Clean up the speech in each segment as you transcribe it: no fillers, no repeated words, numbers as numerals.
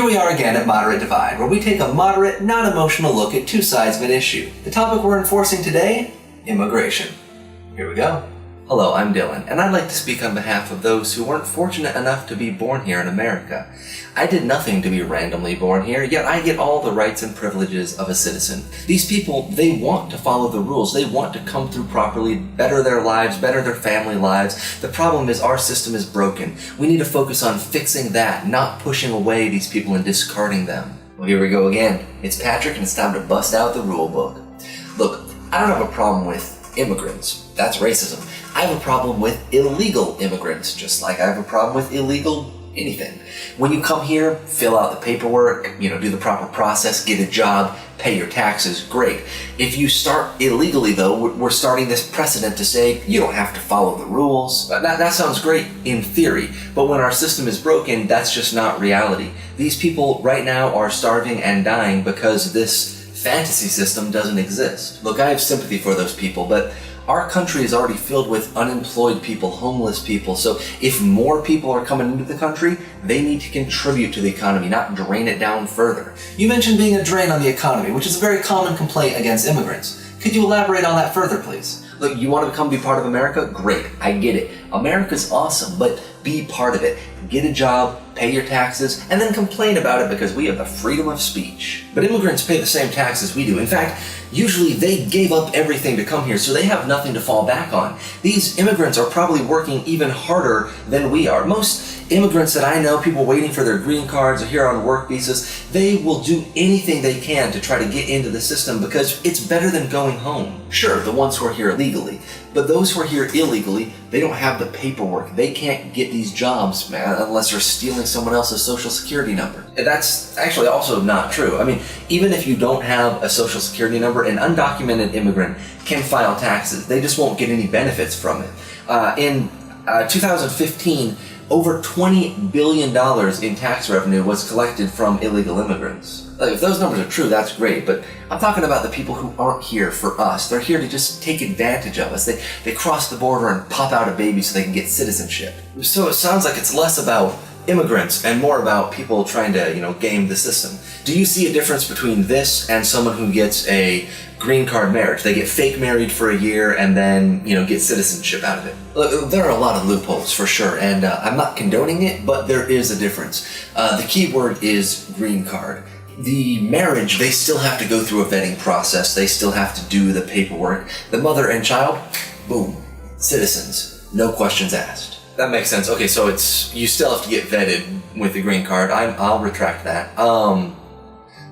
Here we are again at Moderate Divide, where we take a moderate, non-emotional look at two sides of an issue. The topic we're enforcing today? Immigration. Here we go. Hello, I'm Dylan, and I'd like to speak on behalf of those who weren't fortunate enough to be born here in America. I did nothing to be randomly born here, yet I get all the rights and privileges of a citizen. These people, they want to follow the rules. They want to come through properly, better their lives, better their family lives. The problem is our system is broken. We need to focus on fixing that, not pushing away these people and discarding them. Well, here we go again. It's Patrick, and it's time to bust out the rule book. Look, I don't have a problem with immigrants. That's racism. I have a problem with illegal immigrants, just like I have a problem with illegal anything. When you come here, fill out the paperwork, do the proper process, get a job, pay your taxes, great. If you start illegally though, we're starting this precedent to say you don't have to follow the rules. That sounds great in theory, but when our system is broken, that's just not reality. These people right now are starving and dying because this fantasy system doesn't exist. Look, I have sympathy for those people, but our country is already filled with unemployed people, homeless people, so if more people are coming into the country, they need to contribute to the economy, not drain it down further. You mentioned being a drain on the economy, which is a very common complaint against immigrants. Could you elaborate on that further, please? Look, you want to be part of America? Great, I get it. America's awesome, but be part of it. Get a job, pay your taxes, and then complain about it because we have the freedom of speech. But immigrants pay the same taxes we do. In fact, usually they gave up everything to come here, so they have nothing to fall back on. These immigrants are probably working even harder than we are. Most immigrants that I know, people waiting for their green cards or here on work visas, they will do anything they can to try to get into the system because it's better than going home. Sure, the ones who are here legally, but those who are here illegally, they don't have the paperwork. They can't get these jobs, man, unless they're stealing someone else's social security number. And that's actually also not true. I mean, even if you don't have a social security number, an undocumented immigrant can file taxes. They just won't get any benefits from it. In 2015, over $20 billion in tax revenue was collected from illegal immigrants. If those numbers are true, that's great, but I'm talking about the people who aren't here for us. They're here to just take advantage of us. They cross the border and pop out a baby so they can get citizenship. So it sounds like it's less about immigrants and more about people trying to, game the system. Do you see a difference between this and someone who gets a green card marriage? They get fake married for a year and then, get citizenship out of it. Look, there are a lot of loopholes for sure, and I'm not condoning it, but there is a difference. The key word is green card. The marriage, they still have to go through a vetting process. They still have to do the paperwork. The mother and child, boom, citizens, no questions asked. That makes sense. Okay, so you still have to get vetted with the green card. I'll retract that.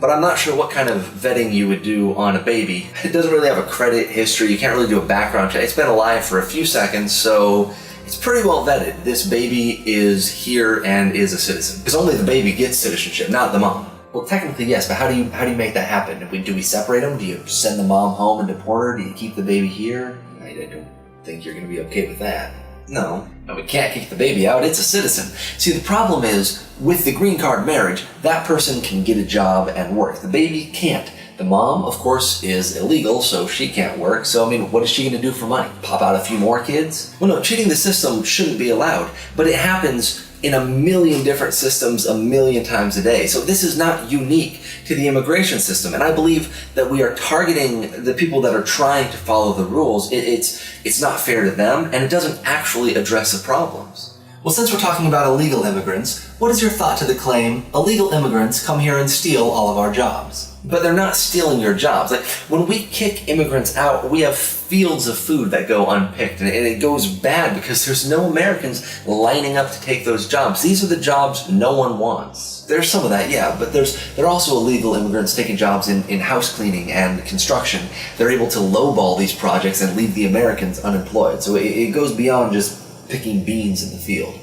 But I'm not sure what kind of vetting you would do on a baby. It doesn't really have a credit history. You can't really do a background check. It's been alive for a few seconds, so it's pretty well vetted. This baby is here and is a citizen. Because only the baby gets citizenship, not the mom. Well, technically, yes, but how do you make that happen? Do we separate them? Do you send the mom home and deport her? Do you keep the baby here? I don't think you're going to be okay with that. No, we can't kick the baby out. It's a citizen. See, the problem is, with the green card marriage, that person can get a job and work. The baby can't. The mom, of course, is illegal, so she can't work. So, what is she going to do for money? Pop out a few more kids? Well, no, cheating the system shouldn't be allowed, but it happens in a million different systems a million times a day. So this is not unique to the immigration system. And I believe that we are targeting the people that are trying to follow the rules. It's not fair to them, and it doesn't actually address the problems. Well, since we're talking about illegal immigrants, what is your thought to the claim, illegal immigrants come here and steal all of our jobs? But they're not stealing your jobs. Like, when we kick immigrants out, we have fields of food that go unpicked, and it goes bad because there's no Americans lining up to take those jobs. These are the jobs no one wants. There's some of that, yeah, but there are also illegal immigrants taking jobs in house cleaning and construction. They're able to lowball these projects and leave the Americans unemployed. So it goes beyond just picking beans in the field.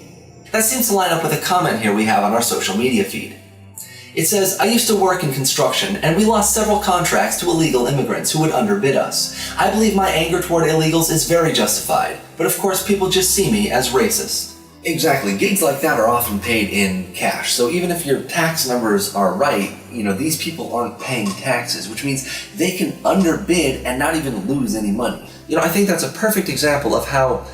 That seems to line up with a comment here we have on our social media feed. It says, I used to work in construction, and we lost several contracts to illegal immigrants who would underbid us. I believe my anger toward illegals is very justified, but of course people just see me as racist. Exactly. Gigs like that are often paid in cash, so even if your tax numbers are right, these people aren't paying taxes, which means they can underbid and not even lose any money. I think that's a perfect example of how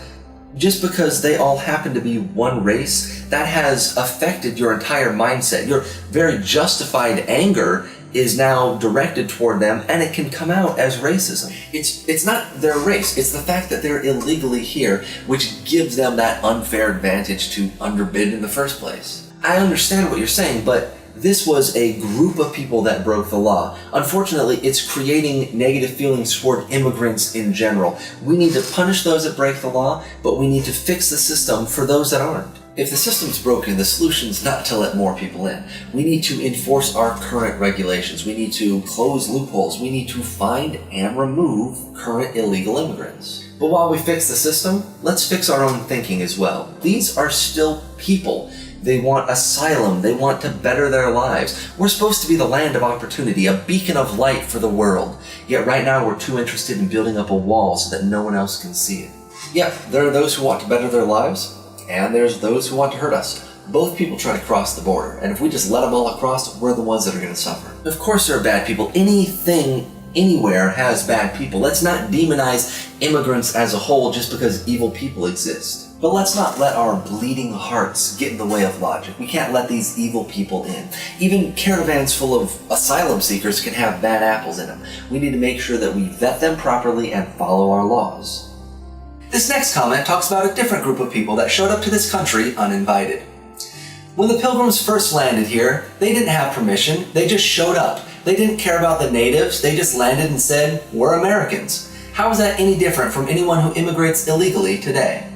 Just because they all happen to be one race, that has affected your entire mindset. Your very justified anger is now directed toward them, and it can come out as racism. It's not their race, it's the fact that they're illegally here, which gives them that unfair advantage to underbid in the first place. I understand what you're saying, but this was a group of people that broke the law. Unfortunately, it's creating negative feelings toward immigrants in general. We need to punish those that break the law, but we need to fix the system for those that aren't. If the system's broken, the solution's not to let more people in. We need to enforce our current regulations. We need to close loopholes. We need to find and remove current illegal immigrants. But while we fix the system, let's fix our own thinking as well. These are still people. They want asylum. They want to better their lives. We're supposed to be the land of opportunity, a beacon of light for the world. Yet right now we're too interested in building up a wall so that no one else can see it. Yep, there are those who want to better their lives, and there's those who want to hurt us. Both people try to cross the border, and if we just let them all across, we're the ones that are going to suffer. Of course there are bad people. Anything, anywhere has bad people. Let's not demonize immigrants as a whole just because evil people exist. But let's not let our bleeding hearts get in the way of logic. We can't let these evil people in. Even caravans full of asylum seekers can have bad apples in them. We need to make sure that we vet them properly and follow our laws. This next comment talks about a different group of people that showed up to this country uninvited. When the Pilgrims first landed here, they didn't have permission, they just showed up. They didn't care about the natives, they just landed and said, "We're Americans." How is that any different from anyone who immigrates illegally today?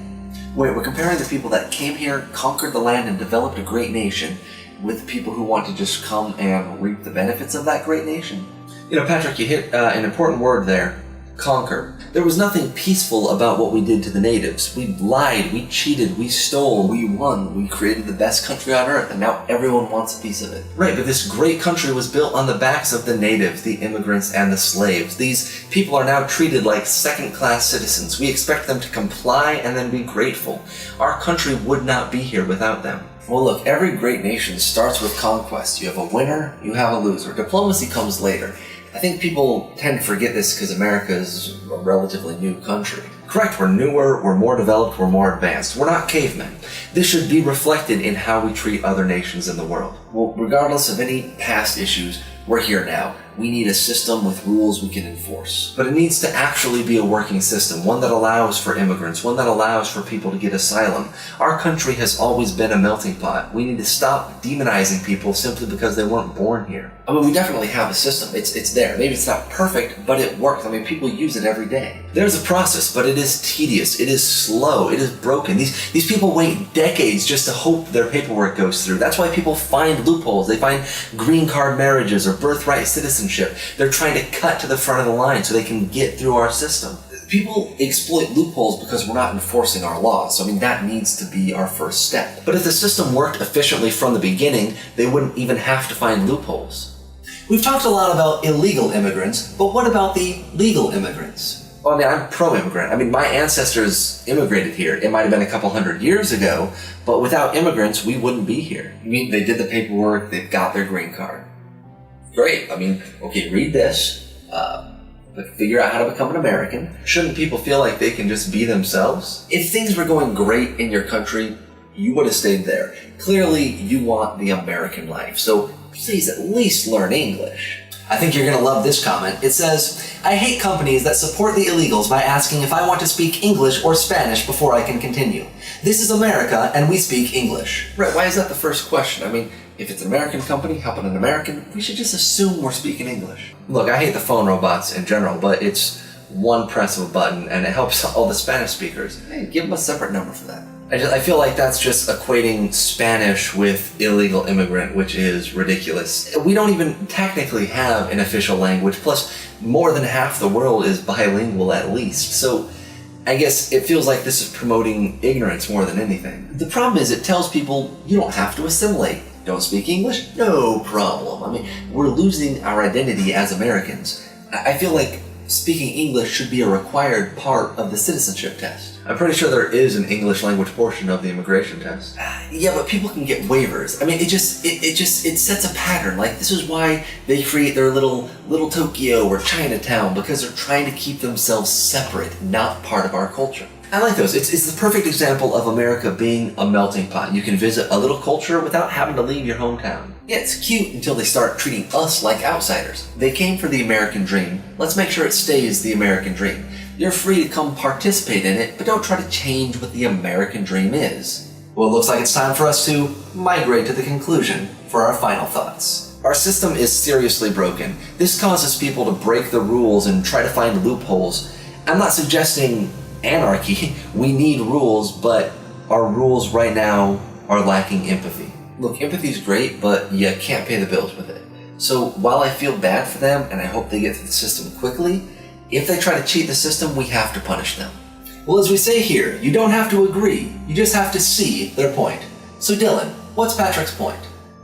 Wait, we're comparing the people that came here, conquered the land, and developed a great nation with people who want to just come and reap the benefits of that great nation? You know, Patrick, you hit an important word there. Conquer. There was nothing peaceful about what we did to the natives. We lied, we cheated, we stole, we won, we created the best country on earth, and now everyone wants a piece of it. Right, but this great country was built on the backs of the natives, the immigrants, and the slaves. These people are now treated like second-class citizens. We expect them to comply and then be grateful. Our country would not be here without them. Well, look, every great nation starts with conquest. You have a winner, you have a loser. Diplomacy comes later. I think people tend to forget this because America is a relatively new country. Correct, we're newer, we're more developed, we're more advanced. We're not cavemen. This should be reflected in how we treat other nations in the world. Well, regardless of any past issues, we're here now. We need a system with rules we can enforce. But it needs to actually be a working system, one that allows for immigrants, one that allows for people to get asylum. Our country has always been a melting pot. We need to stop demonizing people simply because they weren't born here. I mean, we definitely have a system. It's there. Maybe it's not perfect, but it works. I mean, people use it every day. There's a process, but it is tedious. It is slow. It is broken. These people wait decades just to hope their paperwork goes through. That's why people find loopholes. They find green card marriages or birthright citizenship. They're trying to cut to the front of the line so they can get through our system. People exploit loopholes because we're not enforcing our laws. So, I mean, that needs to be our first step. But if the system worked efficiently from the beginning, they wouldn't even have to find loopholes. We've talked a lot about illegal immigrants, but what about the legal immigrants? Well, I mean, I'm pro-immigrant. I mean, my ancestors immigrated here. It might have been a couple hundred years ago, but without immigrants, we wouldn't be here. I mean, they did the paperwork, they've got their green card. Great. I mean, okay, read this, but figure out how to become an American. Shouldn't people feel like they can just be themselves? If things were going great in your country, you would have stayed there. Clearly, you want the American life, so please at least learn English. I think you're going to love this comment. It says, "I hate companies that support the illegals by asking if I want to speak English or Spanish before I can continue. This is America, and we speak English." Right, why is that the first question? I mean, if it's an American company helping an American, we should just assume we're speaking English. Look, I hate the phone robots in general, but it's one press of a button, and it helps all the Spanish speakers. Hey, give them a separate number for that. I feel like that's just equating Spanish with illegal immigrant, which is ridiculous. We don't even technically have an official language, plus more than half the world is bilingual at least. So I guess it feels like this is promoting ignorance more than anything. The problem is it tells people you don't have to assimilate. Don't speak English? No problem. I mean, we're losing our identity as Americans. I feel like speaking English should be a required part of the citizenship test. I'm pretty sure there is an English language portion of the immigration test. Yeah, but people can get waivers. I mean, it sets a pattern. Like, this is why they create their little Tokyo or Chinatown, because they're trying to keep themselves separate, not part of our culture. I like those. It's the perfect example of America being a melting pot. You can visit a little culture without having to leave your hometown. Yeah, it's cute until they start treating us like outsiders. They came for the American dream. Let's make sure it stays the American dream. You're free to come participate in it, but don't try to change what the American dream is. Well, it looks like it's time for us to migrate to the conclusion for our final thoughts. Our system is seriously broken. This causes people to break the rules and try to find loopholes. I'm not suggesting anarchy. We need rules, but our rules right now are lacking empathy. Look, empathy is great, but you can't pay the bills with it. So while I feel bad for them and I hope they get through the system quickly, if they try to cheat the system, we have to punish them. Well, as we say here, you don't have to agree. You just have to see their point. So Dylan, what's Patrick's point?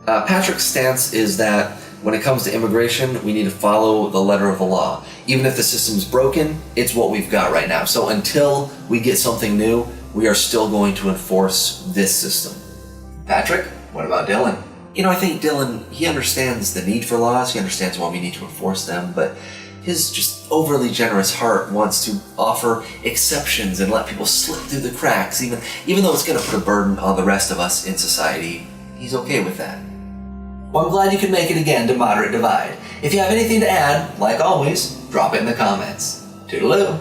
Patrick's stance is that when it comes to immigration, we need to follow the letter of the law. Even if the system's broken, it's what we've got right now. So until we get something new, we are still going to enforce this system. Patrick, what about Dylan? I think Dylan, he understands the need for laws, he understands why we need to enforce them, but his just overly generous heart wants to offer exceptions and let people slip through the cracks, even though it's going to put a burden on the rest of us in society. He's okay with that. Well, I'm glad you could make it again to Moderate Divide. If you have anything to add, like always, drop it in the comments. Toodaloo!